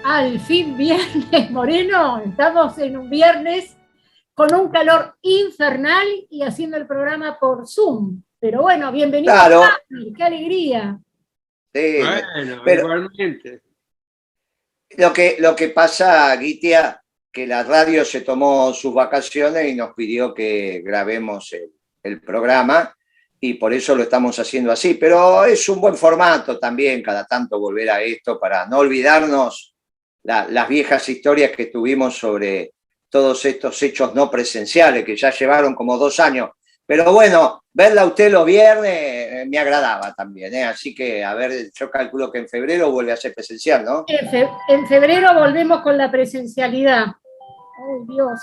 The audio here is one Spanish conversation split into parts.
Al fin viernes, Moreno, estamos en un viernes con un calor infernal y haciendo el programa por Zoom. Pero bueno, bienvenido. Claro. ¡Qué alegría! Sí, bueno, pero igualmente. lo que pasa, Guitia, que la radio se tomó sus vacaciones y nos pidió que grabemos el programa y por eso lo estamos haciendo así. Pero es un buen formato también, cada tanto volver a esto para no olvidarnos las viejas historias que tuvimos sobre todos estos hechos no presenciales que ya llevaron como 2 años. Pero bueno, verla a usted los viernes me agradaba también, ¿eh? Así que, a ver, yo calculo que en febrero vuelve a ser presencial, ¿no? En febrero volvemos con la presencialidad. ¡Ay, Dios!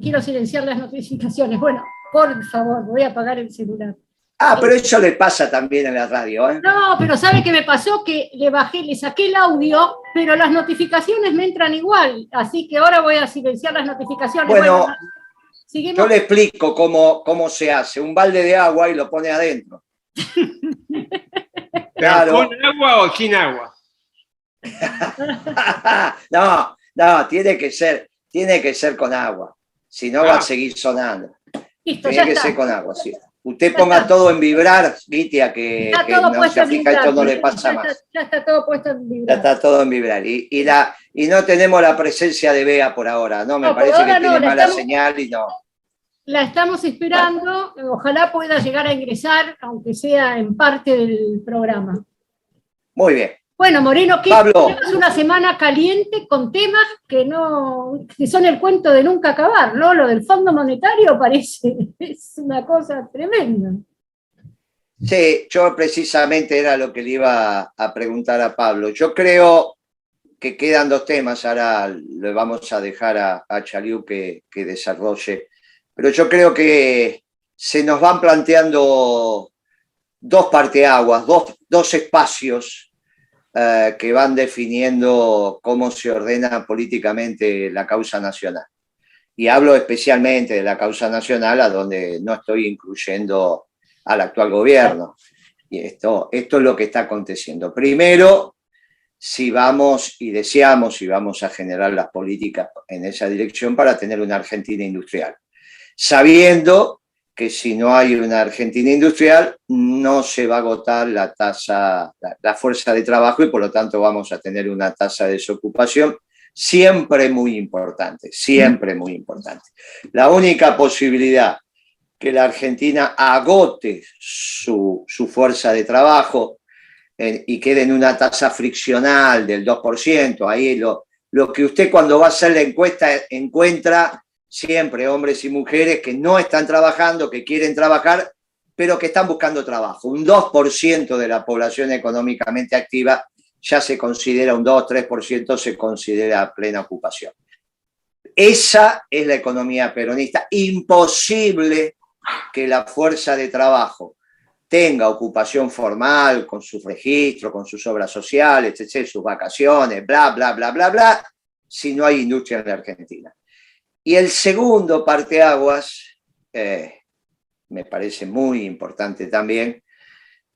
Quiero silenciar las notificaciones. Bueno, por favor, voy a apagar el celular. Pero eso le pasa también en la radio, ¿eh? No, pero ¿sabe qué me pasó? Que le saqué el audio, pero las notificaciones me entran igual. Así que ahora voy a silenciar las notificaciones. Bueno, seguimos. Yo le explico cómo se hace. Un balde de agua y lo pone adentro. Claro. ¿Con agua o sin agua? No, tiene que ser con agua. Si no va a seguir sonando. Listo, tiene que ser con agua, sí. Usted ponga todo en vibrar, Gitia, que no se fija, esto no le pasa más. Ya está todo puesto en vibrar. Ya está todo en vibrar. Y no tenemos la presencia de Bea por ahora, ¿no? Me parece que tiene mala señal y no. La estamos esperando, ojalá pueda llegar a ingresar, aunque sea en parte del programa. Muy bien. Bueno, Moreno, Pablo, es una semana caliente con temas que son el cuento de nunca acabar, ¿no? Lo del Fondo Monetario es una cosa tremenda. Sí, yo precisamente era lo que le iba a preguntar a Pablo. Yo creo que quedan 2 temas, ahora le vamos a dejar a Chaliú que desarrolle, pero yo creo que se nos van planteando 2 parteaguas, dos espacios que van definiendo cómo se ordena políticamente la causa nacional. Y hablo especialmente de la causa nacional, a donde no estoy incluyendo al actual gobierno. Y esto es lo que está aconteciendo. Primero, si vamos y deseamos y vamos a generar las políticas en esa dirección para tener una Argentina industrial. Sabiendo que si no hay una Argentina industrial, no se va a agotar la fuerza de trabajo y por lo tanto vamos a tener una tasa de desocupación siempre muy importante, siempre muy importante. La única posibilidad que la Argentina agote su fuerza de trabajo y quede en una tasa friccional del 2%, ahí lo que usted cuando va a hacer la encuesta encuentra siempre hombres y mujeres que no están trabajando, que quieren trabajar, pero que están buscando trabajo. Un 2% de la población económicamente activa ya se considera, un 2-3% se considera plena ocupación. Esa es la economía peronista. Imposible que la fuerza de trabajo tenga ocupación formal, con sus registros, con sus obras sociales, etc., sus vacaciones, bla, bla, bla, bla, bla, si no hay industria en la Argentina. Y el segundo parteaguas, me parece muy importante también,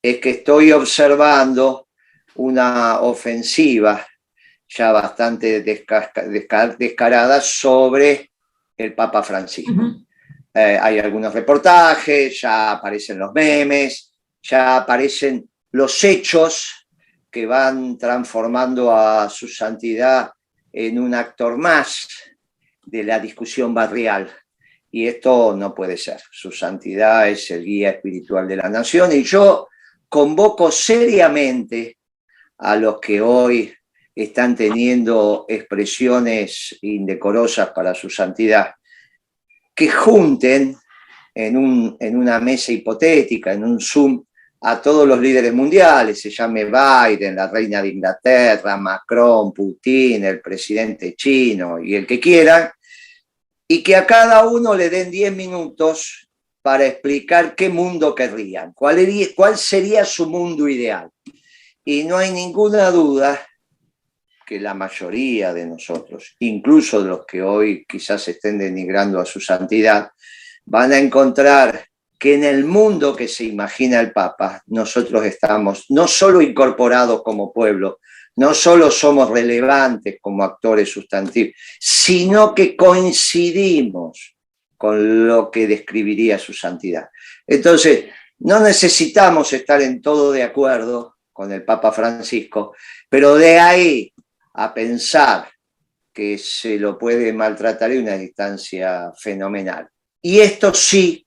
es que estoy observando una ofensiva ya bastante descarada sobre el Papa Francisco. Hay algunos reportajes, ya aparecen los memes, ya aparecen los hechos que van transformando a su santidad en un actor más de la discusión barrial. Y esto no puede ser. Su santidad es el guía espiritual de la nación y yo convoco seriamente a los que hoy están teniendo expresiones indecorosas para su santidad, que junten en una mesa hipotética, en un Zoom, a todos los líderes mundiales, se llame Biden, la reina de Inglaterra, Macron, Putin, el presidente chino y el que quieran, y que a cada uno le den 10 minutos para explicar qué mundo querrían, cuál sería su mundo ideal. Y no hay ninguna duda que la mayoría de nosotros, incluso de los que hoy quizás estén denigrando a su santidad, van a encontrar que en el mundo que se imagina el Papa, nosotros estamos no solo incorporados como pueblo, no solo somos relevantes como actores sustantivos, sino que coincidimos con lo que describiría su santidad. Entonces, no necesitamos estar en todo de acuerdo con el Papa Francisco, pero de ahí a pensar que se lo puede maltratar hay una distancia fenomenal. Y esto sí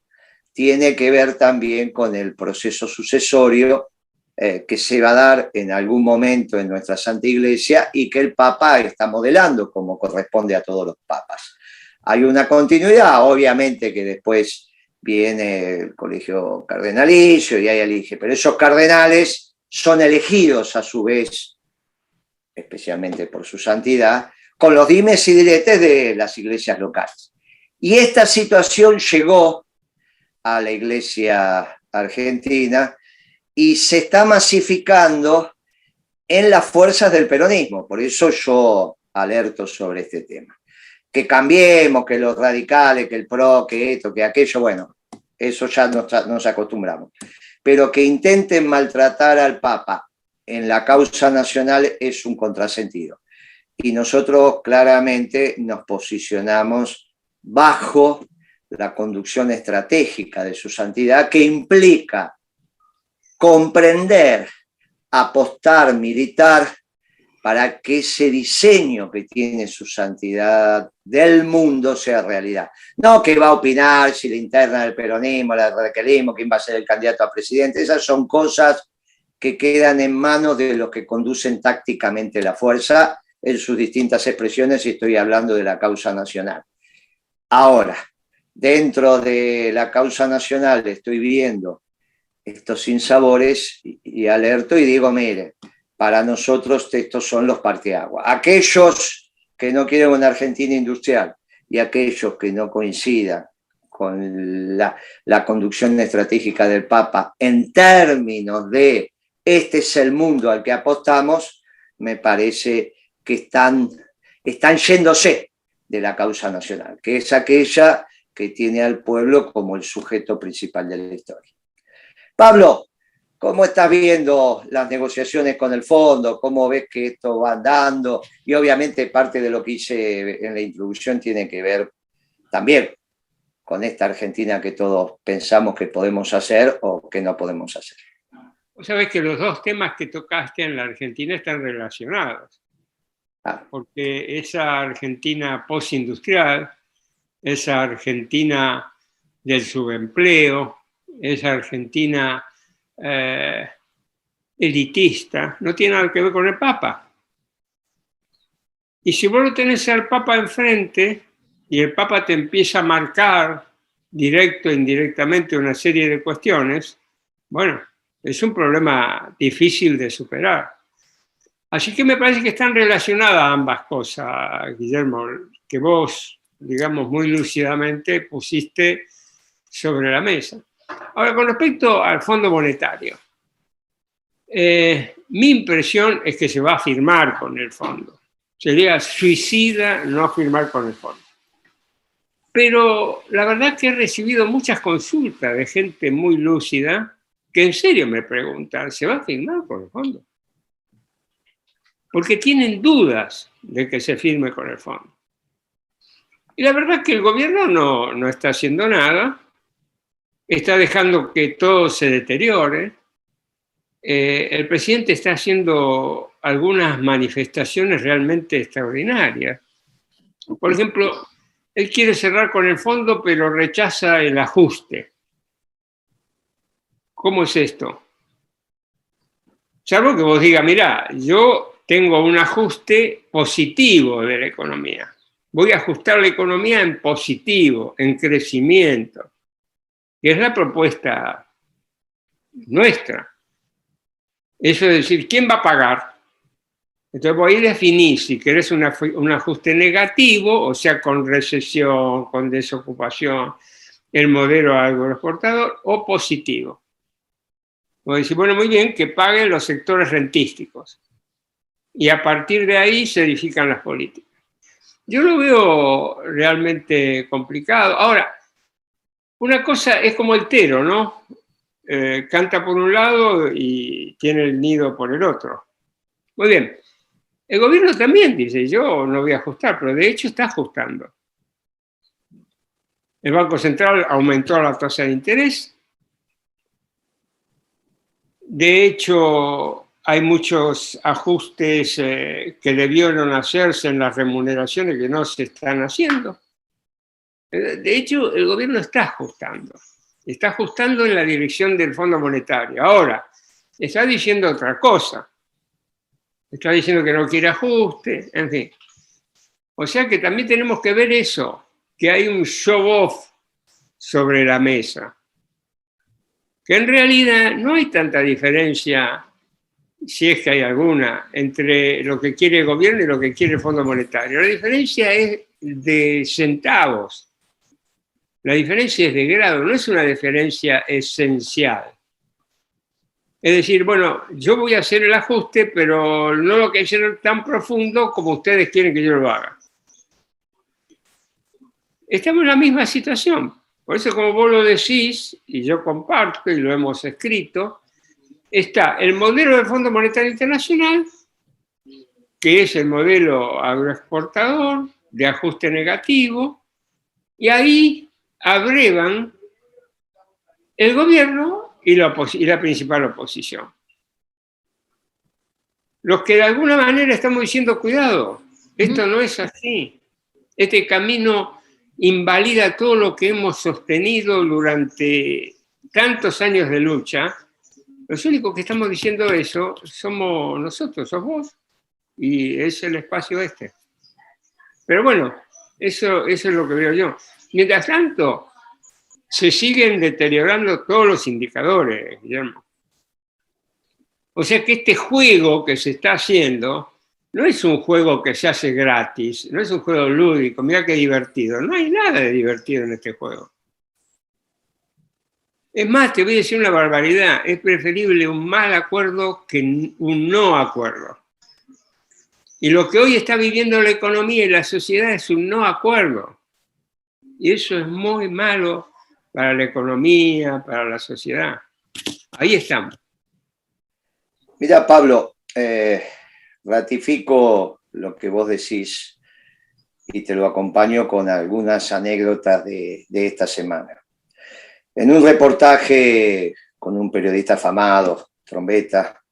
tiene que ver también con el proceso sucesorio que se va a dar en algún momento en nuestra Santa Iglesia y que el Papa está modelando como corresponde a todos los papas. Hay una continuidad, obviamente que después viene el colegio cardenalicio y ahí elige, pero esos cardenales son elegidos a su vez, especialmente por su santidad, con los dimes y diretes de las iglesias locales. Y esta situación llegó a la iglesia argentina y se está masificando en las fuerzas del peronismo. Por eso yo alerto sobre este tema. Que cambiemos, que los radicales, que el PRO, que esto, que aquello, bueno, eso ya nos acostumbramos. Pero que intenten maltratar al Papa en la causa nacional es un contrasentido. Y nosotros claramente nos posicionamos bajo la conducción estratégica de su santidad, que implica comprender, apostar, militar, para que ese diseño que tiene su santidad del mundo sea realidad. No que va a opinar si la interna del peronismo, la radicalismo, quién va a ser el candidato a presidente, esas son cosas que quedan en manos de los que conducen tácticamente la fuerza en sus distintas expresiones, y estoy hablando de la causa nacional. Ahora, dentro de la causa nacional estoy viendo estos sinsabores y alerto y digo, mire, para nosotros estos son los parteaguas. Aquellos que no quieren una Argentina industrial y aquellos que no coincidan con la conducción estratégica del Papa en términos de este es el mundo al que apostamos, me parece que están yéndose de la causa nacional, que es aquella que tiene al pueblo como el sujeto principal de la historia. Pablo, ¿cómo estás viendo las negociaciones con el fondo? ¿Cómo ves que esto va andando? Y obviamente parte de lo que hice en la introducción tiene que ver también con esta Argentina que todos pensamos que podemos hacer o que no podemos hacer. Vos sabés que los dos temas que tocaste en la Argentina están relacionados. Porque esa Argentina postindustrial, esa Argentina del subempleo, esa Argentina elitista, no tiene nada que ver con el Papa. Y si vos lo tenés al Papa enfrente y el Papa te empieza a marcar directo e indirectamente una serie de cuestiones, bueno, es un problema difícil de superar. Así que me parece que están relacionadas ambas cosas, Guillermo, que vos, digamos, muy lúcidamente pusiste sobre la mesa. Ahora, con respecto al Fondo Monetario, mi impresión es que se va a firmar con el fondo. Sería suicida no firmar con el fondo. Pero la verdad es que he recibido muchas consultas de gente muy lúcida que en serio me preguntan, ¿se va a firmar con el fondo? Porque tienen dudas de que se firme con el fondo. Y la verdad es que el gobierno no está haciendo nada, está dejando que todo se deteriore. El presidente está haciendo algunas manifestaciones realmente extraordinarias. Por ejemplo, él quiere cerrar con el fondo, pero rechaza el ajuste. ¿Cómo es esto? Salvo que vos digas, mirá, yo tengo un ajuste positivo de la economía. Voy a ajustar la economía en positivo, en crecimiento, que es la propuesta nuestra. Eso es decir, ¿quién va a pagar? Entonces voy a definir si querés un ajuste negativo, o sea, con recesión, con desocupación, el modelo agroexportador, o positivo. Voy a decir, bueno, muy bien, que paguen los sectores rentísticos. Y a partir de ahí se edifican las políticas. Yo lo veo realmente complicado. Ahora, una cosa es como el tero, ¿no? Canta por un lado y tiene el nido por el otro. Muy bien, El gobierno también dice, yo no voy a ajustar, pero de hecho está ajustando. El Banco Central aumentó la tasa de interés. De hecho, hay muchos ajustes que debieron hacerse en las remuneraciones que no se están haciendo. De hecho, el gobierno está ajustando en la dirección del Fondo Monetario. Ahora, está diciendo otra cosa. Está diciendo que no quiere ajuste, en fin. O sea que también tenemos que ver eso, que hay un show-off sobre la mesa. Que en realidad no hay tanta diferencia, si es que hay alguna, entre lo que quiere el gobierno y lo que quiere el Fondo Monetario. La diferencia es de centavos. La diferencia es de grado, no es una diferencia esencial. Es decir, bueno, yo voy a hacer el ajuste, pero no lo que hacer tan profundo como ustedes quieren que yo lo haga. Estamos en la misma situación. Por eso, como vos lo decís, y yo comparto, y lo hemos escrito, está el modelo del Fondo Monetario Internacional, que es el modelo agroexportador, de ajuste negativo, y ahí abrevan el gobierno y la principal oposición. Los que de alguna manera estamos diciendo, cuidado, esto no es así. Este camino invalida todo lo que hemos sostenido durante tantos años de lucha. Los únicos que estamos diciendo eso somos nosotros, sos vos, y es el espacio este. Pero bueno, eso es lo que veo yo. Mientras tanto, se siguen deteriorando todos los indicadores, Guillermo. O sea que este juego que se está haciendo no es un juego que se hace gratis, no es un juego lúdico, mira qué divertido. No hay nada de divertido en este juego. Es más, te voy a decir una barbaridad, es preferible un mal acuerdo que un no acuerdo. Y lo que hoy está viviendo la economía y la sociedad es un no acuerdo. Y eso es muy malo para la economía, para la sociedad. Ahí estamos. Mira, Pablo, ratifico lo que vos decís y te lo acompaño con algunas anécdotas de esta semana. En un reportaje con un periodista afamado, Trombetta,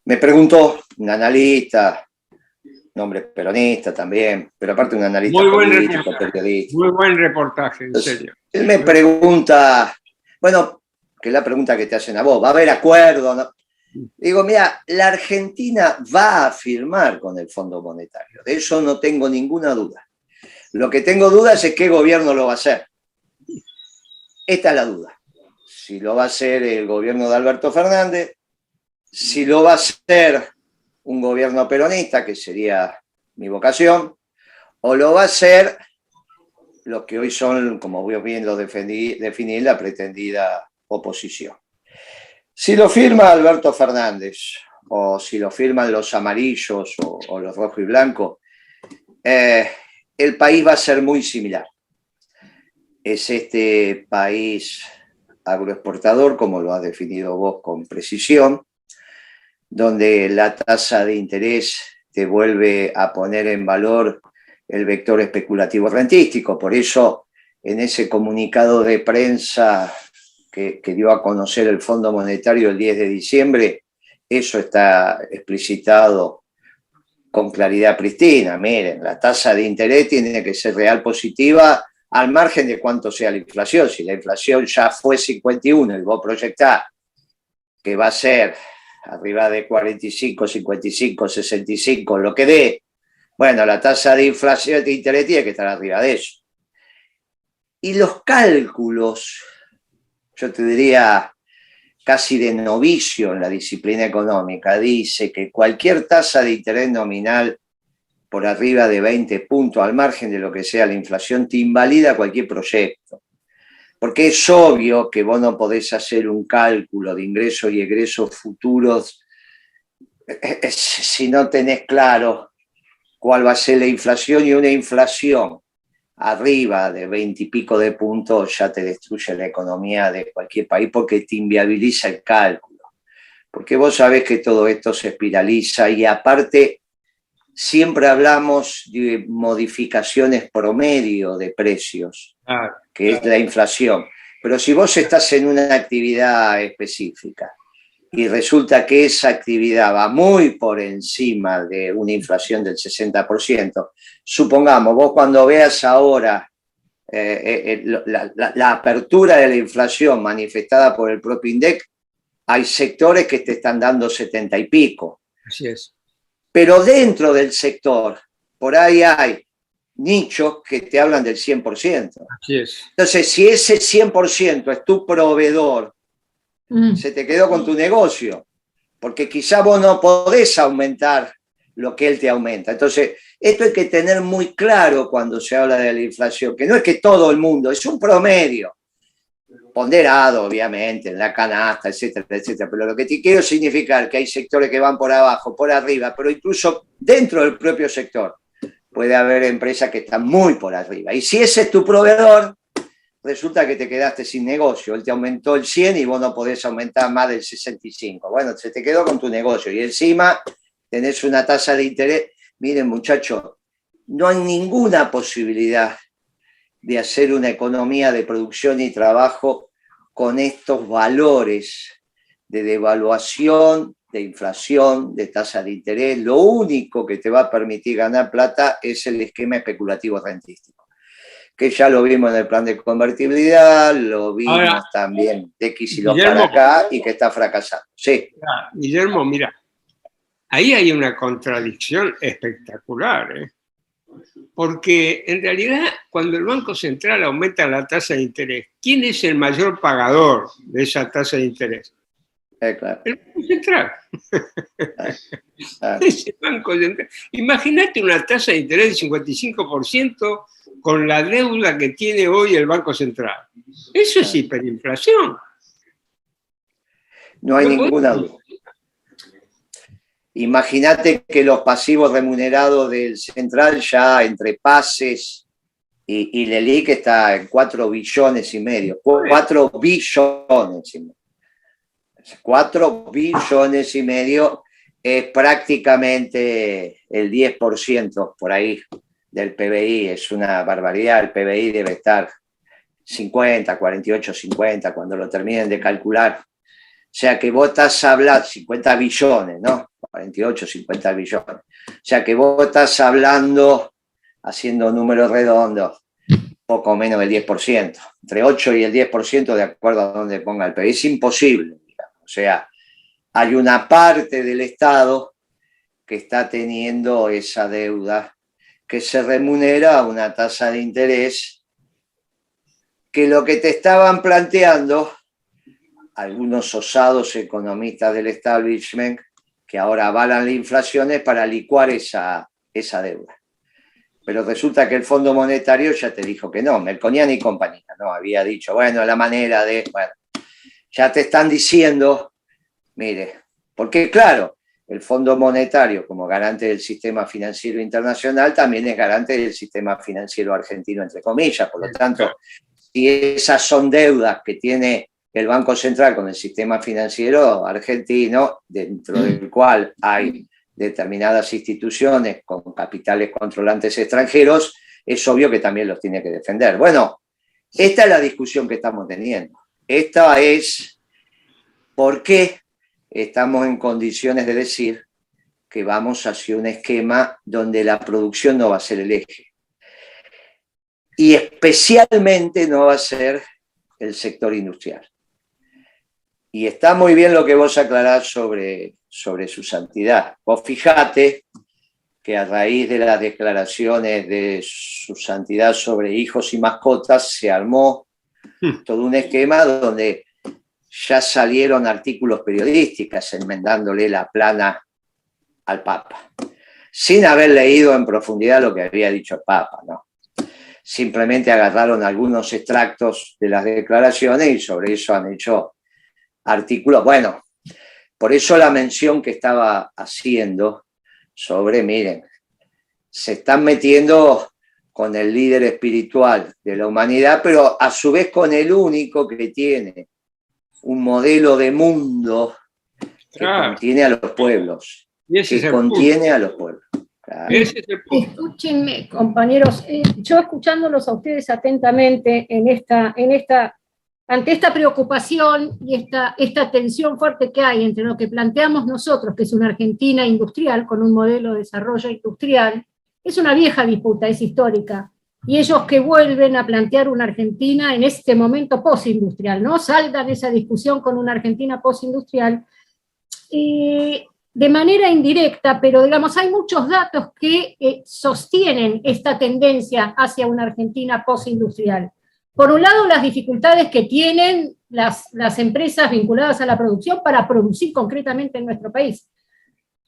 me preguntó, un analista, un hombre peronista también, pero aparte un analista político, periodista. Muy buen reportaje, en serio. Él me pregunta, bueno, que es la pregunta que te hacen a vos, ¿va a haber acuerdo? ¿No? Digo, mira, la Argentina va a firmar con el Fondo Monetario, de eso no tengo ninguna duda. Lo que tengo dudas es qué gobierno lo va a hacer. Esta es la duda. Si lo va a hacer el gobierno de Alberto Fernández, si lo va a hacer un gobierno peronista, que sería mi vocación, o lo va a hacer los que hoy son, como vos bien lo definís, la pretendida oposición. Si lo firma Alberto Fernández, o si lo firman los amarillos o los rojos y blancos, el país va a ser muy similar. Es este país agroexportador, como lo has definido vos con precisión, donde la tasa de interés te vuelve a poner en valor el vector especulativo rentístico. Por eso, en ese comunicado de prensa que dio a conocer el Fondo Monetario el 10 de diciembre, eso está explicitado con claridad pristina. Miren, la tasa de interés tiene que ser real positiva al margen de cuánto sea la inflación. Si la inflación ya fue 51 y vos proyectás que va a ser arriba de 45, 55, 65, lo que dé, bueno, la tasa de inflación de interés tiene que estar arriba de eso. Y los cálculos, yo te diría casi de novicio en la disciplina económica, dice que cualquier tasa de interés nominal por arriba de 20 puntos, al margen de lo que sea la inflación, te invalida cualquier proyecto. Porque es obvio que vos no podés hacer un cálculo de ingresos y egresos futuros si no tenés claro cuál va a ser la inflación, y una inflación arriba de 20 y pico de puntos ya te destruye la economía de cualquier país porque te inviabiliza el cálculo. Porque vos sabés que todo esto se espiraliza y aparte siempre hablamos de modificaciones promedio de precios, que es la inflación. Pero si vos estás en una actividad específica y resulta que esa actividad va muy por encima de una inflación del 60%, supongamos, vos cuando veas ahora la apertura de la inflación manifestada por el propio INDEC, hay sectores que te están dando 70 y pico. Así es. Pero dentro del sector, por ahí hay nichos que te hablan del 100%. Así es. Entonces, si ese 100% es tu proveedor, se te quedó con tu negocio, porque quizá vos no podés aumentar lo que él te aumenta. Entonces, esto hay que tener muy claro cuando se habla de la inflación, que no es que todo el mundo, es un promedio, ponderado, obviamente, en la canasta, etcétera, etcétera. Pero lo que te quiero significar que hay sectores que van por abajo, por arriba, pero incluso dentro del propio sector puede haber empresas que están muy por arriba. Y si ese es tu proveedor, resulta que te quedaste sin negocio. Él te aumentó el 100 y vos no podés aumentar más del 65. Bueno, se te quedó con tu negocio. Y encima tenés una tasa de interés. Miren, muchachos, no hay ninguna posibilidad de hacer una economía de producción y trabajo con estos valores de devaluación, de inflación, de tasa de interés. Lo único que te va a permitir ganar plata es el esquema especulativo rentístico, que ya lo vimos en el plan de convertibilidad, lo vimos ahora, también de X y los para acá, y que está fracasando. Sí. Guillermo, mira, ahí hay una contradicción espectacular, ¿eh? Porque en realidad cuando el Banco Central aumenta la tasa de interés, ¿quién es el mayor pagador de esa tasa de interés? Claro. El Banco Central. Es el Banco Central. Imagínate una tasa de interés del 55% con la deuda que tiene hoy el Banco Central. Eso es hiperinflación. No hay ninguna duda. Imagínate que los pasivos remunerados del Central ya entre pases y LELIQ está en 4 billones y medio. 4 billones y medio. 4 billones y medio es prácticamente el 10% por ahí del PBI. Es una barbaridad. El PBI debe estar 50, 48, 50 cuando lo terminen de calcular. O sea que vos estás hablando, 50 billones, ¿no? 48, 50 billones. O sea que vos estás hablando, haciendo números redondos, poco menos del 10%, entre 8 y el 10% de acuerdo a donde ponga el PIB. Es imposible, digamos. O sea, hay una parte del Estado que está teniendo esa deuda que se remunera a una tasa de interés que lo que te estaban planteando algunos osados economistas del establishment que ahora avalan la inflación es para licuar esa deuda. Pero resulta que el Fondo Monetario ya te dijo que no, Melconian y compañía, no, había dicho, bueno, la manera de, bueno, ya te están diciendo, mire, porque claro, el Fondo Monetario como garante del sistema financiero internacional también es garante del sistema financiero argentino, entre comillas, por lo tanto, si esas son deudas que tiene el Banco Central con el sistema financiero argentino, dentro del cual hay determinadas instituciones con capitales controlantes extranjeros, es obvio que también los tiene que defender. Bueno, esta es la discusión que estamos teniendo. Esta es por qué estamos en condiciones de decir que vamos hacia un esquema donde la producción no va a ser el eje. Y especialmente no va a ser el sector industrial. Y está muy bien lo que vos aclarás sobre su santidad. Vos fijate que a raíz de las declaraciones de su santidad sobre hijos y mascotas se armó todo un esquema donde ya salieron artículos periodísticos enmendándole la plana al Papa, sin haber leído en profundidad lo que había dicho el Papa, ¿no? Simplemente agarraron algunos extractos de las declaraciones y sobre eso han hecho artículos. Bueno, por eso la mención que estaba haciendo sobre, miren, se están metiendo con el líder espiritual de la humanidad, pero a su vez con el único que tiene un modelo de mundo que contiene a los pueblos, que contiene a los pueblos. Claro. Ese es el punto. Escúchenme, compañeros, yo escuchándolos a ustedes atentamente ante esta preocupación y esta tensión fuerte que hay entre lo que planteamos nosotros, que es una Argentina industrial, con un modelo de desarrollo industrial, es una vieja disputa, es histórica, y ellos que vuelven a plantear una Argentina en este momento postindustrial, ¿no? Saldan esa discusión con una Argentina postindustrial, de manera indirecta, pero digamos, hay muchos datos que sostienen esta tendencia hacia una Argentina postindustrial. Por un lado, las dificultades que tienen las empresas vinculadas a la producción para producir concretamente en nuestro país.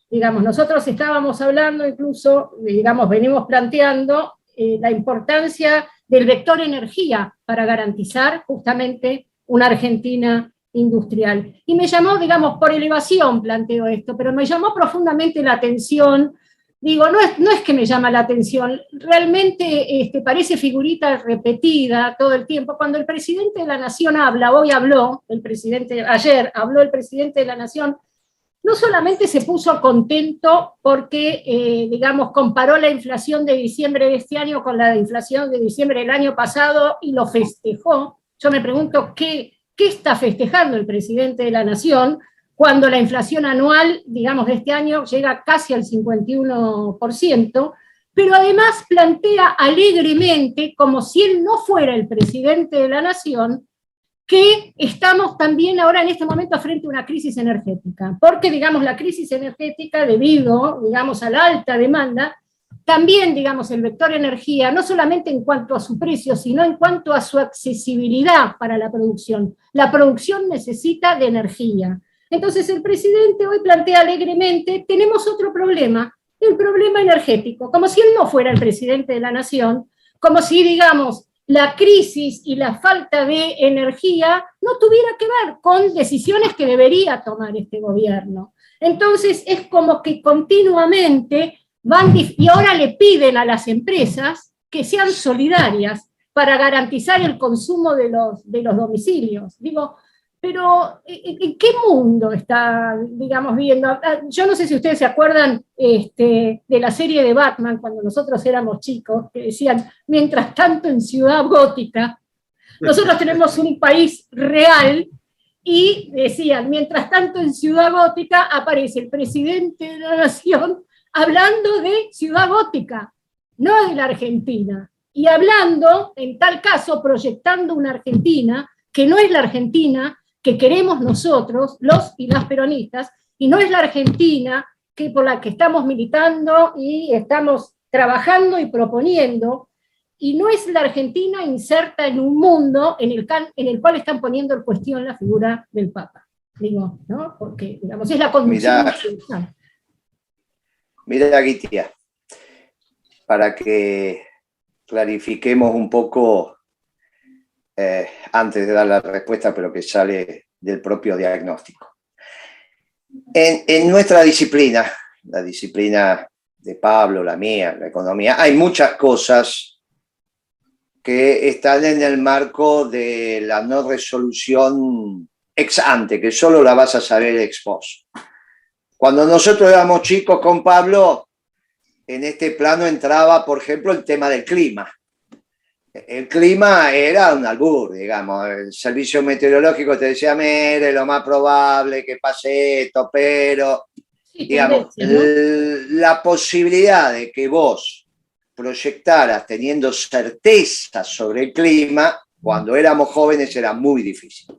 Digamos, nosotros estábamos hablando incluso, digamos, venimos planteando la importancia del vector energía para garantizar justamente una Argentina industrial. Y me llamó, digamos, por elevación planteo esto, pero me llamó profundamente la atención. Digo, no es que me llama la atención, realmente parece figurita repetida todo el tiempo. Cuando el presidente de la Nación habla, hoy habló, ayer habló el presidente de la Nación, no solamente se puso contento porque, digamos, comparó la inflación de diciembre de este año con la inflación de diciembre del año pasado y lo festejó. Yo me pregunto, ¿qué está festejando el presidente de la Nación cuando la inflación anual, digamos, de este año llega casi al 51%, pero además plantea alegremente, como si él no fuera el presidente de la Nación, que estamos también ahora en este momento frente a una crisis energética, porque, digamos, la crisis energética, debido, digamos, a la alta demanda, también, digamos, el vector energía, no solamente en cuanto a su precio, sino en cuanto a su accesibilidad para la producción. La producción necesita de energía. Entonces el presidente hoy plantea alegremente, tenemos otro problema, el problema energético, como si él no fuera el presidente de la Nación, como si, digamos, la crisis y la falta de energía no tuviera que ver con decisiones que debería tomar este gobierno. Entonces es como que continuamente y ahora le piden a las empresas que sean solidarias para garantizar el consumo de los domicilios. Digo, pero ¿en qué mundo está, digamos, viendo? Yo no sé si ustedes se acuerdan de la serie de Batman, cuando nosotros éramos chicos, que decían, mientras tanto en Ciudad Gótica, nosotros tenemos un país real, y decían, mientras tanto en Ciudad Gótica aparece el presidente de la Nación hablando de Ciudad Gótica, no de la Argentina, y hablando, en tal caso, proyectando una Argentina que no es la Argentina que queremos nosotros, los y las peronistas, y no es la Argentina por la que estamos militando y estamos trabajando y proponiendo, y no es la Argentina inserta en un mundo en el cual están poniendo en cuestión la figura del Papa. Digo, ¿no? Porque, digamos, es la conducción. Mira, Guitia, para que clarifiquemos un poco, antes de dar la respuesta, pero que sale del propio diagnóstico. En nuestra disciplina, la disciplina de Pablo, la mía, la economía, hay muchas cosas que están en el marco de la no resolución ex ante, que solo la vas a saber ex post. Cuando nosotros éramos chicos con Pablo, en este plano entraba, por ejemplo, el tema del clima. El clima era un albur, digamos. El servicio meteorológico te decía, mire, lo más probable que pase esto, pero, digamos, la posibilidad de que vos proyectaras teniendo certeza sobre el clima, cuando éramos jóvenes era muy difícil.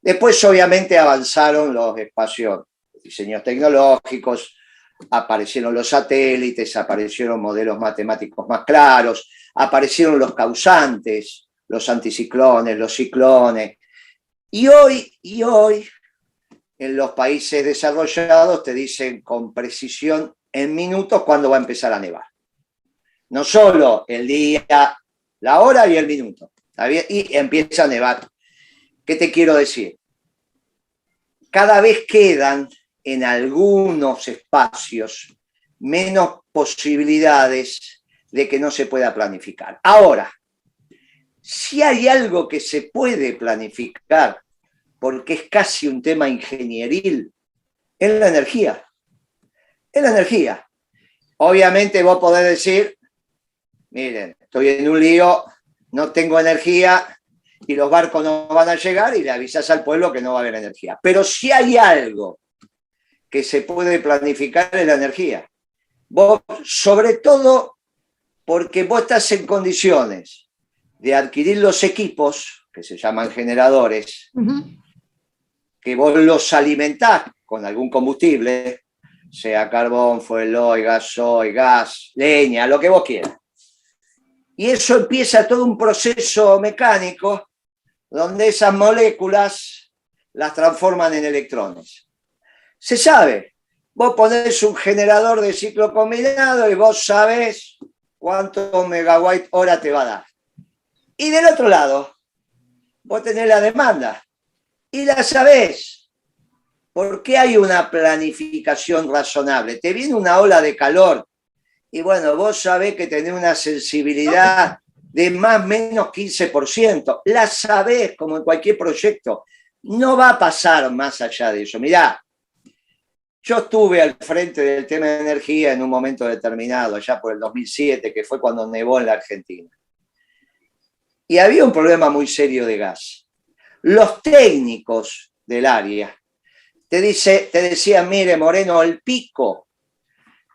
Después, obviamente, avanzaron los espacios, diseños tecnológicos, aparecieron los satélites, aparecieron modelos matemáticos más claros, aparecieron los causantes, los anticiclones, los ciclones. Y hoy, en los países desarrollados te dicen con precisión en minutos cuándo va a empezar a nevar. No solo el día, la hora y el minuto. ¿Está bien? Y empieza a nevar. ¿Qué te quiero decir? Cada vez quedan en algunos espacios menos posibilidades de que no se pueda planificar. Ahora, si hay algo que se puede planificar, porque es casi un tema ingenieril, es la energía. Es la energía. obviamente vos podés decir, miren, estoy en un lío, no tengo energía y los barcos no van a llegar, y le avisás al pueblo que no va a haber energía. Pero si hay algo que se puede planificar es la energía. Vos, sobre todo porque vos estás en condiciones de adquirir los equipos, que se llaman generadores, que vos los alimentás con algún combustible, sea carbón, fueloil, gasoil, gas, leña, lo que vos quieras. Y eso empieza todo un proceso mecánico donde esas moléculas las transforman en electrones. Se sabe, vos ponés un generador de ciclo combinado y vos sabés cuánto megawatt hora te va a dar. Y del otro lado, vos tenés la demanda y la sabés. ¿Por qué hay una planificación razonable? Te viene una ola de calor y bueno, vos sabés que tenés una sensibilidad de más o menos 15%. La sabés, como en cualquier proyecto. No va a pasar más allá de eso. Mirá, yo estuve al frente del tema de energía en un momento determinado, allá por el 2007, que fue cuando nevó en la Argentina. Y había un problema muy serio de gas. Los técnicos del área te decían, mire, Moreno, el pico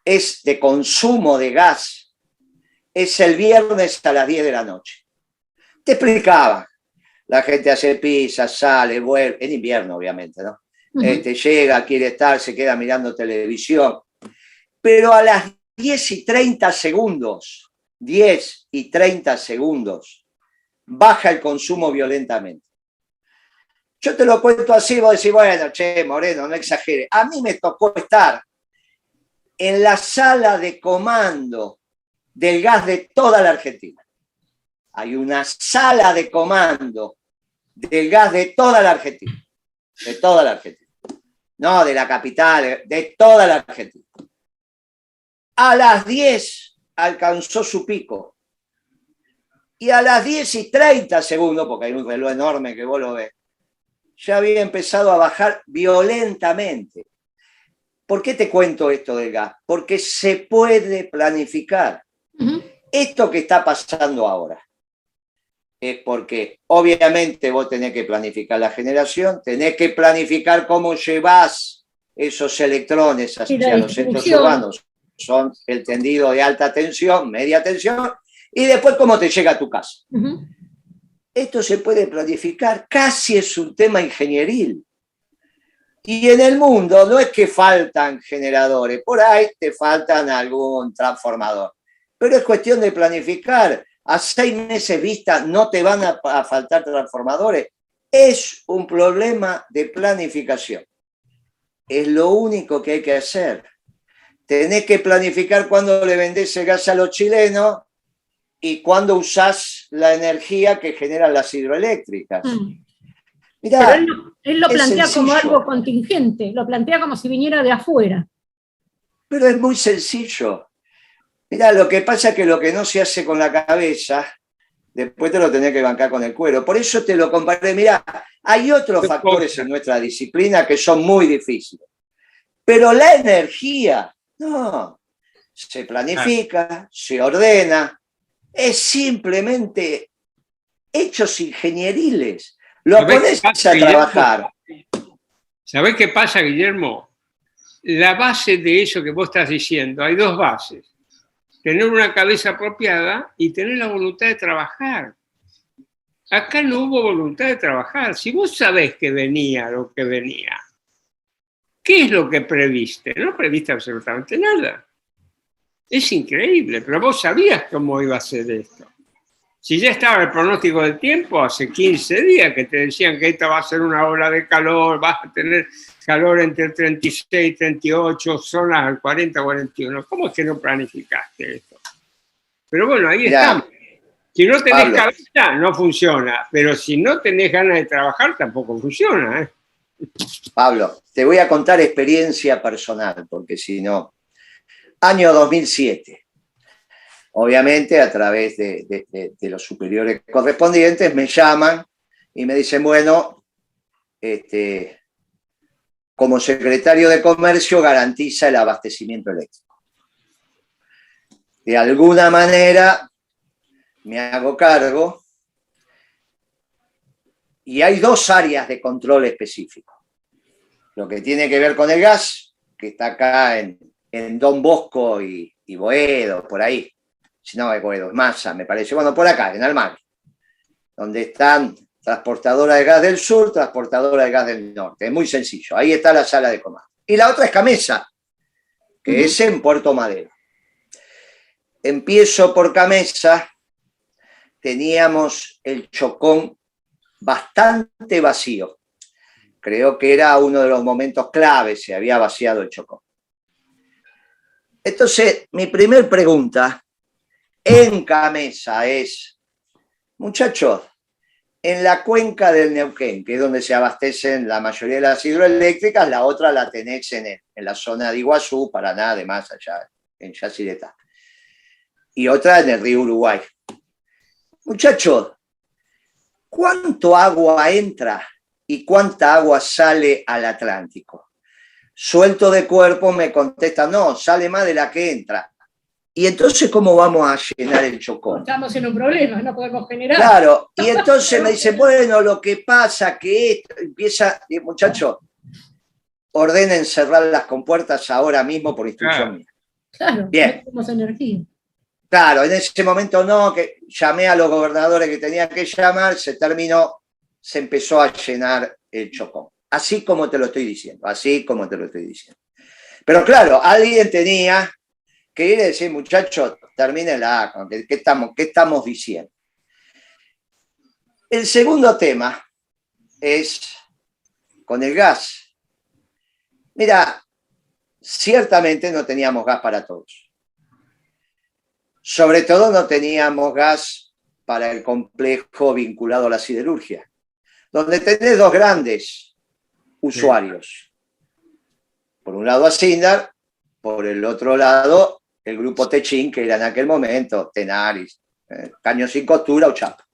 es de consumo de gas, es el viernes a las 10 de la noche. Te explicaba, la gente hace pizza, sale, vuelve, en invierno obviamente, ¿no? Llega, quiere estar, se queda mirando televisión, pero a las 10 y 30 segundos, 10 y 30 segundos, baja el consumo violentamente. Yo te lo cuento así, vos decís, bueno, che, Moreno, no exagere. A mí me tocó estar en la sala de comando del gas de toda la Argentina. Hay una sala de comando del gas de toda la Argentina. De toda la Argentina. No de la capital, de toda la Argentina. A las 10 alcanzó su pico. Y a las 10 y 30 segundos, porque hay un reloj enorme que vos lo ves, ya había empezado a bajar violentamente. ¿Por qué te cuento esto del gas? Porque se puede planificar. Esto que está pasando ahora es porque obviamente vos tenés que planificar la generación, tenés que planificar cómo llevas esos electrones hacia los centros urbanos. Son el tendido de alta tensión, media tensión, y después cómo te llega a tu casa. Esto se puede planificar, casi es un tema ingenieril. Y en el mundo no es que faltan generadores, por ahí te faltan algún transformador. Pero es cuestión de planificar. A 6 meses vista no te van a faltar transformadores. Es un problema de planificación. Es lo único que hay que hacer. Tenés que planificar cuándo le vendés el gas a los chilenos y cuándo usás la energía que generan las hidroeléctricas. Mirá, pero él lo plantea como algo contingente, lo plantea como si viniera de afuera. Pero es muy sencillo. Mirá, lo que pasa es que lo que no se hace con la cabeza, después te lo tenés que bancar con el cuero. Por eso te lo comparé. Mirá, hay otros factores en nuestra disciplina que son muy difíciles. Pero la energía, no. Se planifica, se ordena. Es simplemente hechos ingenieriles. Lo ponés a trabajar. ¿Sabés qué pasa, Guillermo? La base de eso que vos estás diciendo, hay dos bases. Tener una cabeza apropiada y tener la voluntad de trabajar. Acá no hubo voluntad de trabajar. Si vos sabés que venía lo que venía, ¿qué es lo que previste? No previste absolutamente nada. Es increíble, pero vos sabías cómo iba a ser esto. Si ya estaba el pronóstico del tiempo hace 15 días que te decían que esta va a ser una ola de calor, vas a tener calor entre 36 y 38, zonas al 40, 41. ¿Cómo es que no planificaste esto? Pero bueno, ahí estamos. Si no tenés cabeza, no funciona. Pero si no tenés ganas de trabajar, tampoco funciona, ¿eh? Pablo, te voy a contar experiencia personal, porque si no... Año 2007. Obviamente, a través de los superiores correspondientes, me llaman y me dicen, bueno, como secretario de Comercio garantiza el abastecimiento eléctrico. de alguna manera me hago cargo. Y hay dos áreas de control específico. Lo que tiene que ver con el gas, que está acá en Don Bosco y Boedo, por ahí. Si no, es Boedo, es Massa, me parece. Bueno, por acá, en Almagro, donde están transportadora de gas del sur, transportadora de gas del norte. Es muy sencillo. Ahí está la sala de comando. Y la otra es Camesa, que es en Puerto Madero. Empiezo por Camesa. Teníamos el Chocón bastante vacío. Creo que era uno de los momentos claves, se había vaciado el Chocón. Entonces, mi primer pregunta en Camesa es, muchachos, en la cuenca del Neuquén, que es donde se abastecen la mayoría de las hidroeléctricas, la otra la tenés en la zona de Iguazú, Paraná, además allá en Yacyretá. Y otra en el río Uruguay. Muchachos, ¿cuánto agua entra y cuánta agua sale al Atlántico? Suelto de cuerpo me contesta, no, sale más de la que entra. Y entonces, ¿cómo vamos a llenar el Chocón? Estamos en un problema, no podemos generar. Claro, y entonces me dice, bueno, lo que pasa que esto empieza, muchachos, ordenen cerrar las compuertas ahora mismo por instrucción mía. Claro, bien. No tenemos energía. Claro, en ese momento no, que llamé a los gobernadores que tenía que llamar, se terminó, se empezó a llenar el Chocón. Así como te lo estoy diciendo, así como te lo estoy diciendo. Pero claro, alguien tenía que ir y decir, muchachos, termínenla, ¿qué estamos diciendo? El segundo tema es con el gas. Mira, ciertamente no teníamos gas para todos. Sobre todo no teníamos gas para el complejo vinculado a la siderurgia, donde tenés dos grandes usuarios. Por un lado a Sindar, por el otro lado el grupo Techín, que era en aquel momento Tenaris, Caño Sin Costura o Chapa.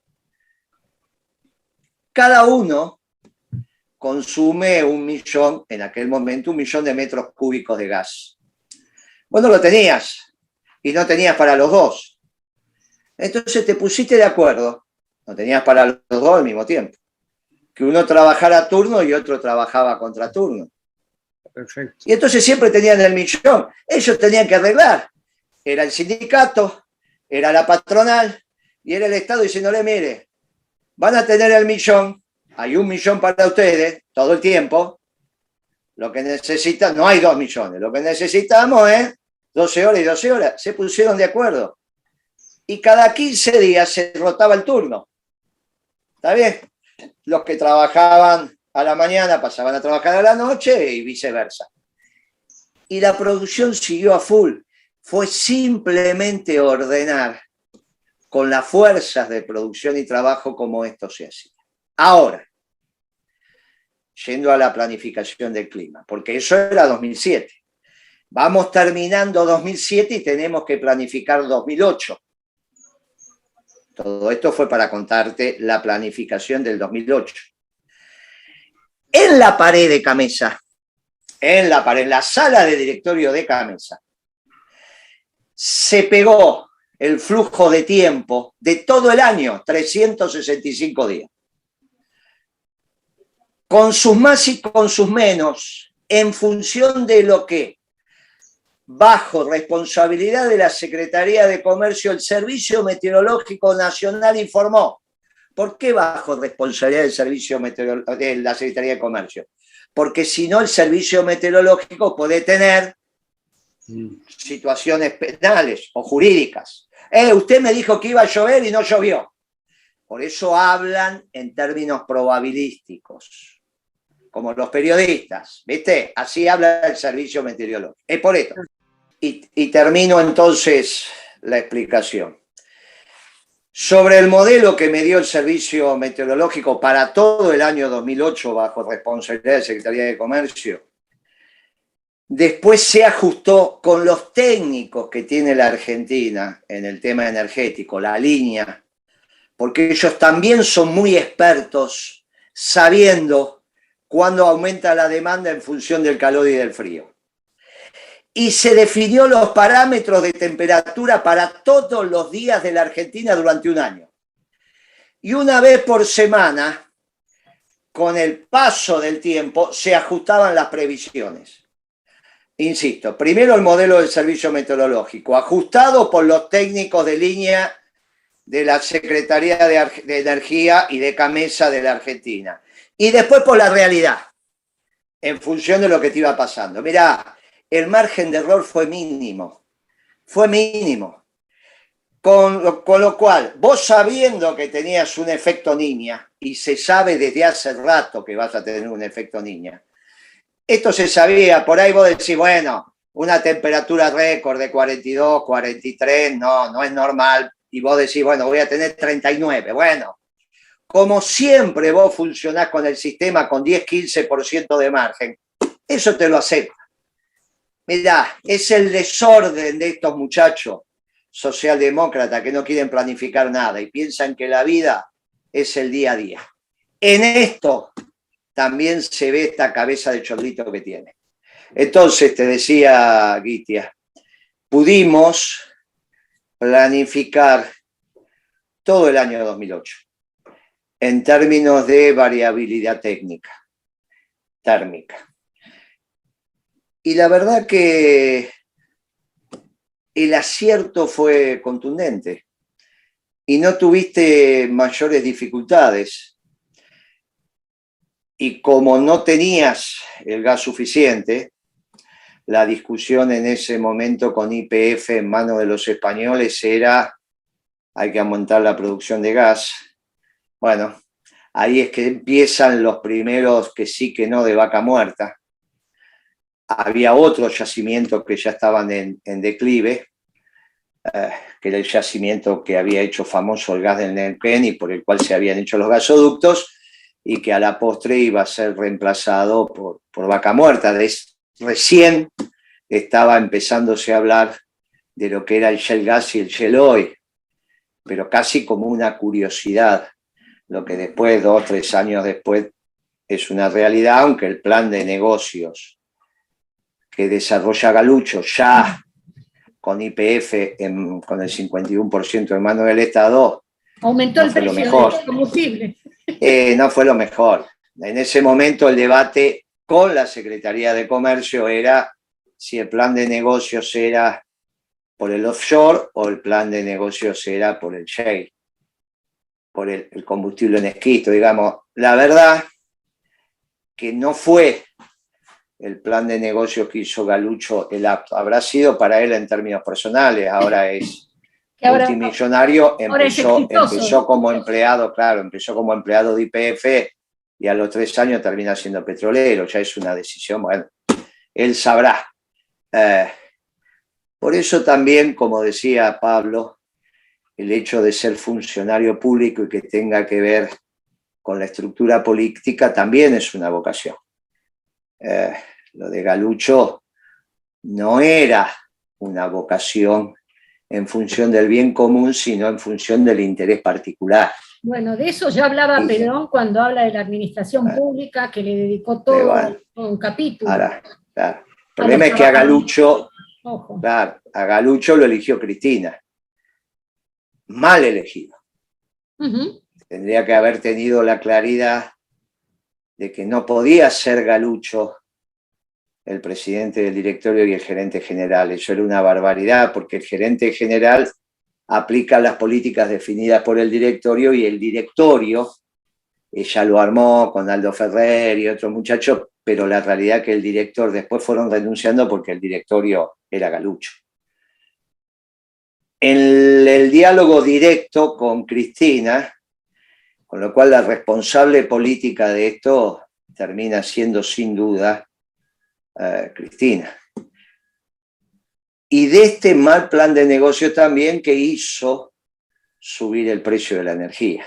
Cada uno consume en aquel momento 1 millón de metros cúbicos de gas. Vos no lo tenías. Y no tenías para los dos. Entonces te pusiste de acuerdo, no tenías para los dos al mismo tiempo, que uno trabajara a turno y otro trabajaba a contraturno. Perfecto. Y entonces siempre tenían el millón, ellos tenían que arreglar. Era el sindicato, era la patronal y era el Estado diciéndole, mire, van a tener el millón, hay 1 millón para ustedes todo el tiempo, lo que necesitan, no hay 2 millones, lo que necesitamos es 12 horas y 12 horas, se pusieron de acuerdo. Y cada 15 días se rotaba el turno. ¿Está bien? Los que trabajaban a la mañana pasaban a trabajar a la noche y viceversa. Y la producción siguió a full. Fue simplemente ordenar con las fuerzas de producción y trabajo como esto se hacía. Ahora, yendo a la planificación del clima, porque eso era 2007. Vamos terminando 2007 y tenemos que planificar 2008. Todo esto fue para contarte la planificación del 2008. En la pared de Camesa, en la sala de directorio de Camesa, se pegó el flujo de tiempo de todo el año, 365 días. Con sus más y con sus menos, en función de lo que bajo responsabilidad de la Secretaría de Comercio, el Servicio Meteorológico Nacional informó. ¿Por qué bajo responsabilidad del Servicio Meteorológico de la Secretaría de Comercio? Porque si no, el Servicio Meteorológico puede tener situaciones penales o jurídicas. Usted me dijo que iba a llover y no llovió. Por eso hablan en términos probabilísticos, como los periodistas, ¿viste? Así habla el Servicio Meteorológico. Es por esto. Y termino entonces la explicación. Sobre el modelo que me dio el Servicio Meteorológico para todo el año 2008 bajo responsabilidad de la Secretaría de Comercio, después se ajustó con los técnicos que tiene la Argentina en el tema energético, la línea, porque ellos también son muy expertos sabiendo cuándo aumenta la demanda en función del calor y del frío. y se definió los parámetros de temperatura para todos los días de la Argentina durante un año. Y una vez por semana, con el paso del tiempo, se ajustaban las previsiones. Insisto, primero el modelo del servicio meteorológico, ajustado por los técnicos de línea de la Secretaría de Energía y de CAMESA de la Argentina. Y después por la realidad, en función de lo que te iba pasando. Mirá, el margen de error fue mínimo. Fue mínimo. Con lo cual, vos sabiendo que tenías un efecto niña, y se sabe desde hace rato que vas a tener un efecto niña, esto se sabía, por ahí vos decís, bueno, una temperatura récord de 42, 43, no es normal, y vos decís, bueno, voy a tener 39, bueno, como siempre vos funcionás con el sistema con 10-15% de margen, eso te lo acepta. Mirá, es el desorden de estos muchachos socialdemócratas que no quieren planificar nada y piensan que la vida es el día a día. En esto también se ve esta cabeza de chorlito que tiene. Entonces, te decía Guitia, pudimos planificar todo el año 2008 en términos de variabilidad térmica. Y la verdad que el acierto fue contundente y no tuviste mayores dificultades. Y como no tenías el gas suficiente, la discusión en ese momento con YPF en manos de los españoles era: hay que aumentar la producción de gas. Bueno, ahí es que empiezan los primeros que sí que no de Vaca Muerta. Había otros yacimientos que ya estaban en declive, que era el yacimiento que había hecho famoso el gas del Neuquén y por el cual se habían hecho los gasoductos, y que a la postre iba a ser reemplazado por Vaca Muerta. Recién estaba empezándose a hablar de lo que era el Shell Gas y el Shell Oil, pero casi como una curiosidad, lo que después, 2 o 3 años después, es una realidad, aunque el plan de negocios que desarrolla Galucho ya con YPF con el 51% en manos del Estado, aumentó el precio del combustible. No fue lo mejor. En ese momento el debate con la Secretaría de Comercio era si el plan de negocios era por el offshore o el plan de negocios era por el shale, por el combustible en esquisto, digamos. La verdad que no fue el plan de negocios que hizo Galucho el apto. Habrá sido para él en términos personales, ahora es multimillonario, empezó como empleado, claro, empezó como empleado de YPF y a los 3 años termina siendo petrolero, ya es una decisión, bueno, él sabrá. Por eso también, como decía Pablo, el hecho de ser funcionario público y que tenga que ver con la estructura política también es una vocación. Lo de Galucho no era una vocación en función del bien común, sino en función del interés particular. Bueno, de eso ya hablaba Perón cuando habla de la administración pública, que le dedicó todo un capítulo. Ahora, claro. El problema es que a Galucho, claro, a Galucho lo eligió Cristina. Mal elegido. Tendría que haber tenido la claridad de que no podía ser Galucho el presidente del directorio y el gerente general. Eso era una barbaridad, porque el gerente general aplica las políticas definidas por el directorio y el directorio, ella lo armó con Aldo Ferrer y otros muchachos, pero la realidad es que el director después fueron renunciando porque el directorio era Galucho. En el diálogo directo con Cristina, con lo cual la responsable política de esto termina siendo sin duda Cristina. Y de este mal plan de negocio también que hizo subir el precio de la energía,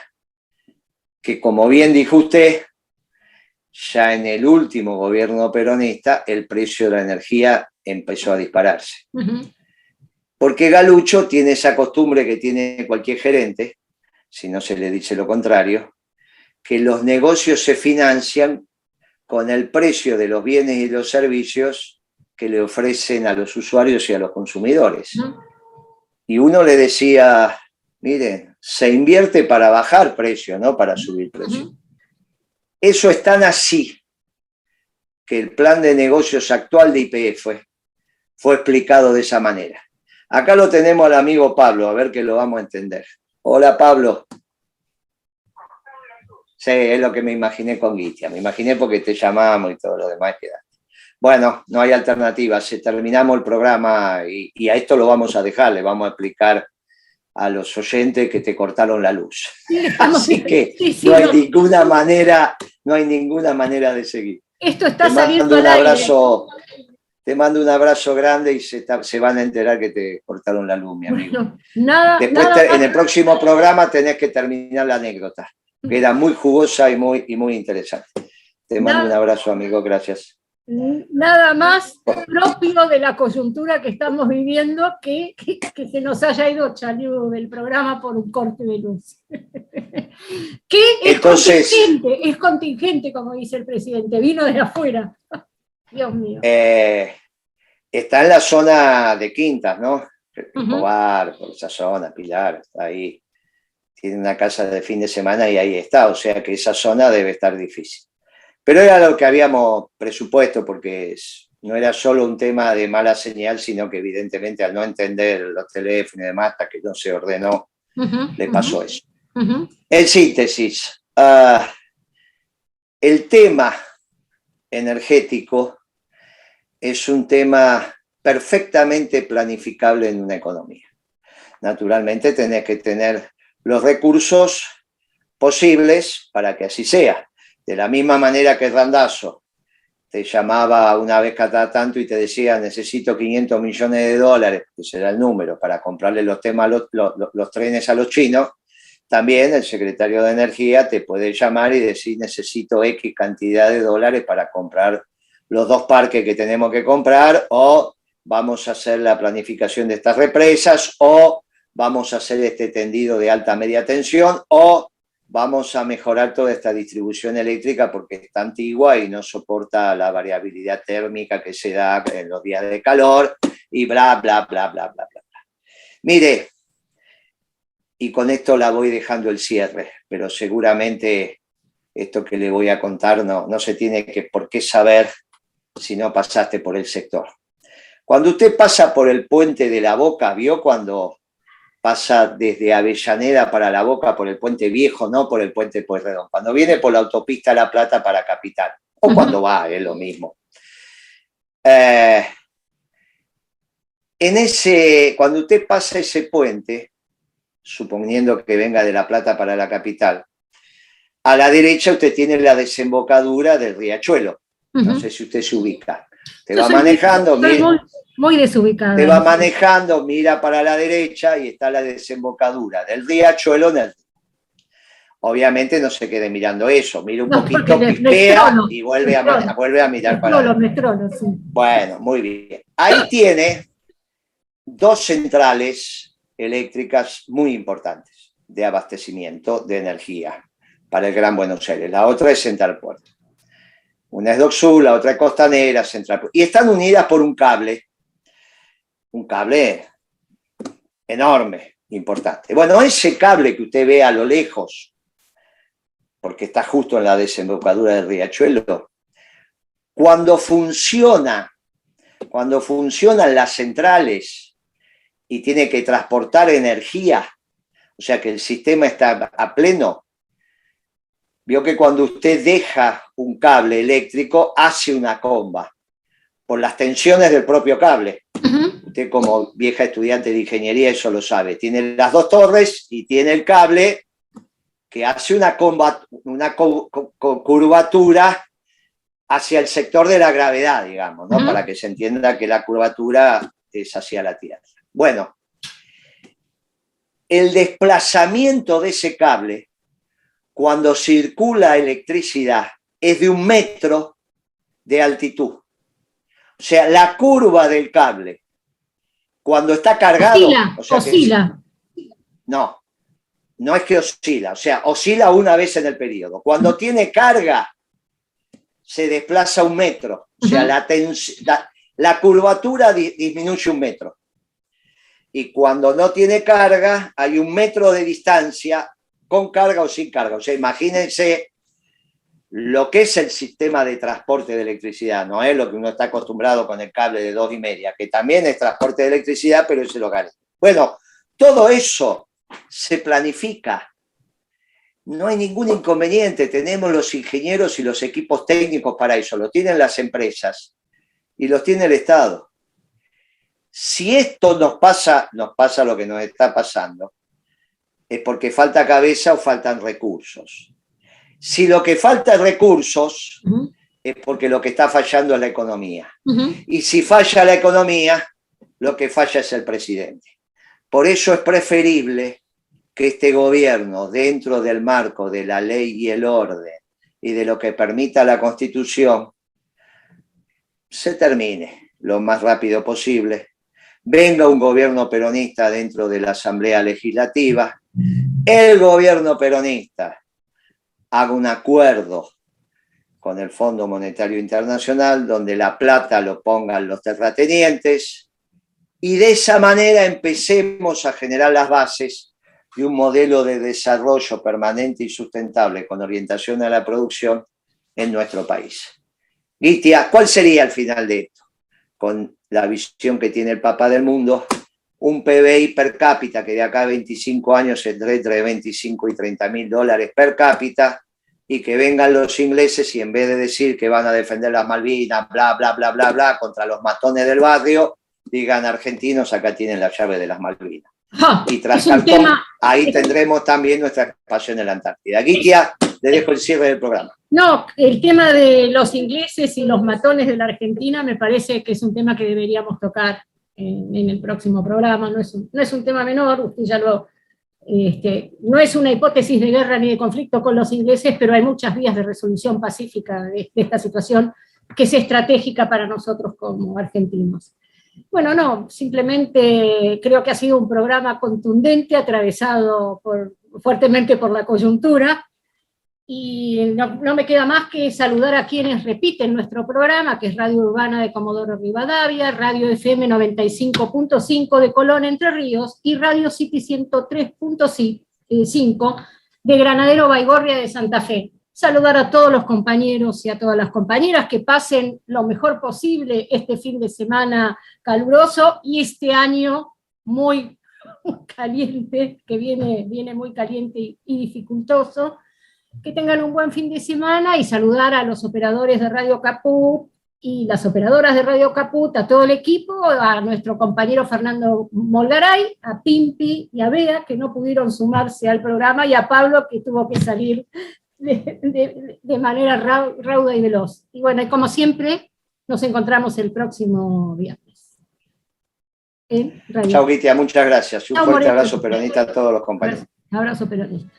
que como bien dijo usted, ya en el último gobierno peronista el precio de la energía empezó a dispararse. Porque Galucho tiene esa costumbre que tiene cualquier gerente, si no se le dice lo contrario, que los negocios se financian con el precio de los bienes y los servicios que le ofrecen a los usuarios y a los consumidores. Y uno le decía, miren, se invierte para bajar precio, no para subir precio. Eso es tan así que el plan de negocios actual de YPF fue explicado de esa manera. Acá lo tenemos al amigo Pablo, a ver que lo vamos a entender. Hola, Pablo. Sí, es lo que me imaginé con Guitia. Me imaginé porque te llamamos y todo lo demás queda. Bueno, no hay alternativa. Se terminamos el programa y a esto lo vamos a dejar. Le vamos a explicar a los oyentes que te cortaron la luz. Así que no hay ninguna manera de seguir. Esto está saliendo al aire. Te mando un abrazo grande y se van a enterar que te cortaron la luz, mi amigo. Bueno, Después, en el próximo programa tenés que terminar la anécdota, que era muy jugosa y muy interesante. Te mando un abrazo, amigo, gracias. Nada más propio de la coyuntura que estamos viviendo que se nos haya ido Chaliú del programa por un corte de luz. Que es contingente, como dice el presidente, vino de afuera. Dios mío. Está en la zona de Quintas, ¿no? Escobar, por esa zona, Pilar, está ahí. Tiene una casa de fin de semana y ahí está, o sea que esa zona debe estar difícil. Pero era lo que habíamos presupuesto, porque no era solo un tema de mala señal, sino que evidentemente al no entender los teléfonos y demás, hasta que no se ordenó, le pasó eso. En síntesis, el tema energético es un tema perfectamente planificable en una economía. Naturalmente tenés que tener los recursos posibles para que así sea. De la misma manera que Randazzo te llamaba una vez cada tanto y te decía necesito 500 millones de dólares, que será el número, para comprarle los trenes a los chinos, también el secretario de Energía te puede llamar y decir necesito X cantidad de dólares para comprar los 2 parques que tenemos que comprar, o vamos a hacer la planificación de estas represas, o vamos a hacer este tendido de alta media tensión, o vamos a mejorar toda esta distribución eléctrica porque está antigua y no soporta la variabilidad térmica que se da en los días de calor, y bla, bla, bla, bla, bla, bla. Mire, y con esto la voy dejando el cierre, pero seguramente esto que le voy a contar no se tiene por qué saber si no pasaste por el sector. Cuando usted pasa por el puente de La Boca, ¿vio cuando pasa desde Avellaneda para La Boca por el puente viejo, no por el puente Pueyrredón? Cuando viene por la autopista La Plata para Capital, o cuando va, es lo mismo. Cuando usted pasa ese puente, suponiendo que venga de La Plata para la capital, a la derecha usted tiene la desembocadura del riachuelo. No sé si usted se ubica. Te va manejando, muy desubicada. Te va manejando, mira para la derecha y está la desembocadura del riachuelo en el... Obviamente no se quede mirando eso, mira un poquito, pispea y vuelve a mirar para la derecha. Sí. Bueno, muy bien. Ahí tiene 2 centrales eléctricas muy importantes de abastecimiento de energía para el Gran Buenos Aires. La otra es Central Puerto. Una es Docsur, la otra es Costanera, Central Puerto. Y están unidas por un cable enorme, importante. Bueno, ese cable que usted ve a lo lejos, porque está justo en la desembocadura del riachuelo, cuando funcionan las centrales y tiene que transportar energía, o sea que el sistema está a pleno, vio que cuando usted deja un cable eléctrico hace una comba por las tensiones del propio cable. Usted como vieja estudiante de ingeniería eso lo sabe. Tiene las 2 torres y tiene el cable que hace una curvatura hacia el sector de la gravedad, digamos, ¿no? Para que se entienda que la curvatura es hacia la Tierra. Bueno, el desplazamiento de ese cable cuando circula electricidad es de 1 metro de altitud. O sea, la curva del cable, cuando está cargado... Oscila. No es que oscila, o sea, oscila una vez en el periodo. Cuando tiene carga, se desplaza 1 metro. O sea, la curvatura disminuye 1 metro. Y cuando no tiene carga, hay 1 metro de distancia con carga o sin carga. O sea, imagínense lo que es el sistema de transporte de electricidad. No es lo que uno está acostumbrado con el cable de 2,5, que también es transporte de electricidad, pero es el hogar. Bueno, todo eso se planifica. No hay ningún inconveniente. Tenemos los ingenieros y los equipos técnicos para eso. Lo tienen las empresas y los tiene el Estado. Si esto nos pasa lo que nos está pasando, es porque falta cabeza o faltan recursos. Si lo que falta es recursos, es porque lo que está fallando es la economía. Y si falla la economía, lo que falla es el presidente. Por eso es preferible que este gobierno, dentro del marco de la ley y el orden y de lo que permita la Constitución, se termine lo más rápido posible. Venga un gobierno peronista dentro de la Asamblea Legislativa, el gobierno peronista haga un acuerdo con el Fondo Monetario Internacional donde la plata lo pongan los terratenientes y de esa manera empecemos a generar las bases de un modelo de desarrollo permanente y sustentable con orientación a la producción en nuestro país. Gitia, ¿cuál sería el final de esto? Con la visión que tiene el Papa del mundo, un PBI per cápita que de acá a 25 años entre 25 y 30 mil dólares per cápita, y que vengan los ingleses y en vez de decir que van a defender las Malvinas, bla, bla, bla, bla, bla, contra los matones del barrio, digan argentinos, acá tienen la llave de las Malvinas. Y tras Cartón, ahí tendremos también nuestra pasión en la Antártida. Gitia, le dejo el cierre del programa. No, el tema de los ingleses y los matones de la Argentina me parece que es un tema que deberíamos tocar en el próximo programa. No es un tema menor, usted ya lo... no es una hipótesis de guerra ni de conflicto con los ingleses, pero hay muchas vías de resolución pacífica de esta situación que es estratégica para nosotros como argentinos. Bueno, no, simplemente creo que ha sido un programa contundente, atravesado fuertemente por la coyuntura, y no me queda más que saludar a quienes repiten nuestro programa, que es Radio Urbana de Comodoro Rivadavia, Radio FM 95.5 de Colón, Entre Ríos, y Radio City 103.5 de Granadero Baigorria de Santa Fe. Saludar a todos los compañeros y a todas las compañeras, que pasen lo mejor posible este fin de semana caluroso y este año muy caliente, que viene muy caliente y dificultoso. Que tengan un buen fin de semana, y saludar a los operadores de Radio Caput y las operadoras de Radio Caput, a todo el equipo, a nuestro compañero Fernando Molgaray, a Pimpi y a Bea, que no pudieron sumarse al programa, y a Pablo, que tuvo que salir de manera rauda y veloz. Y bueno, como siempre, nos encontramos el próximo viernes. Chao, Gitia, muchas gracias. Un fuerte abrazo peronista a todos los compañeros. Abrazo peronista.